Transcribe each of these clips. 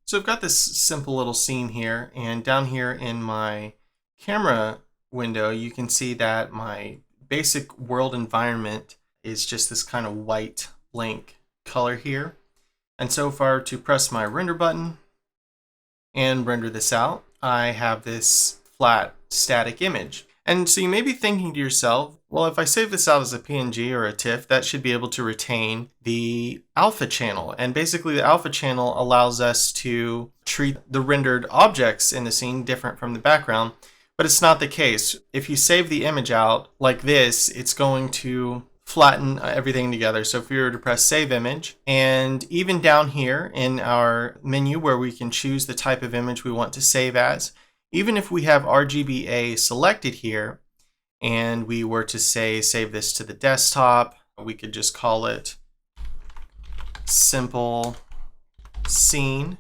So I've got this simple little scene here, and down here in my camera window, you can see that my basic world environment is just this kind of white blank color here. And so if I were to press my render button and render this out, I have this flat static image. And so you may be thinking to yourself, well, if I save this out as a PNG or a TIFF, that should be able to retain the alpha channel. And basically the alpha channel allows us to treat the rendered objects in the scene different from the background, but it's not the case. If you save the image out like this, it's going to flatten everything together. So if we were to press save image, and even down here in our menu where we can choose the type of image we want to save as, even if we have RGBA selected here and we were to say save this to the desktop, we could just call it simple scene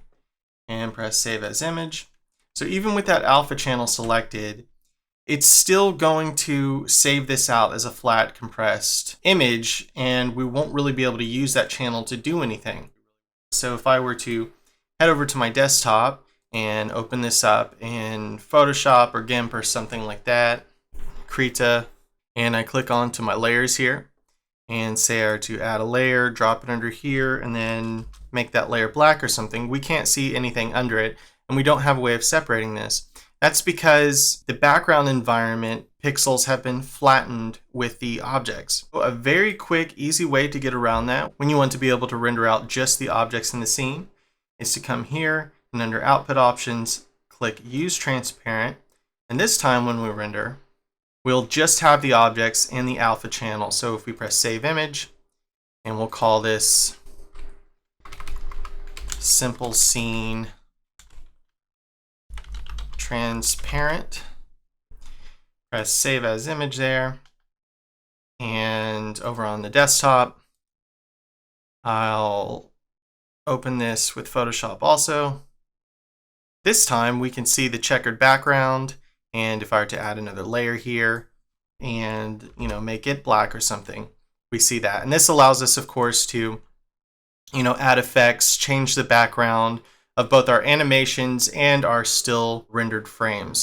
and press save as image. So even with that alpha channel selected, it's still going to save this out as a flat compressed image, and we won't really be able to use that channel to do anything. So if I were to head over to my desktop and open this up in Photoshop or GIMP or something like that, Krita, and I click onto my layers here and say I were to add a layer, drop it under here, and then make that layer black or something, we can't see anything under it, and we don't have a way of separating this. That's because the background environment pixels have been flattened with the objects. So a very quick, easy way to get around that when you want to be able to render out just the objects in the scene is to come here and under output options, click use transparent. And this time when we render, we'll just have the objects in the alpha channel. So if we press save image, and we'll call this simple scene transparent, press save as image there, and over on the desktop I'll open this with Photoshop also. This time we can see the checkered background, and if I were to add another layer here and make it black or something, we see that. And this allows us, of course, to add effects, change the background of both our animations and our still rendered frames.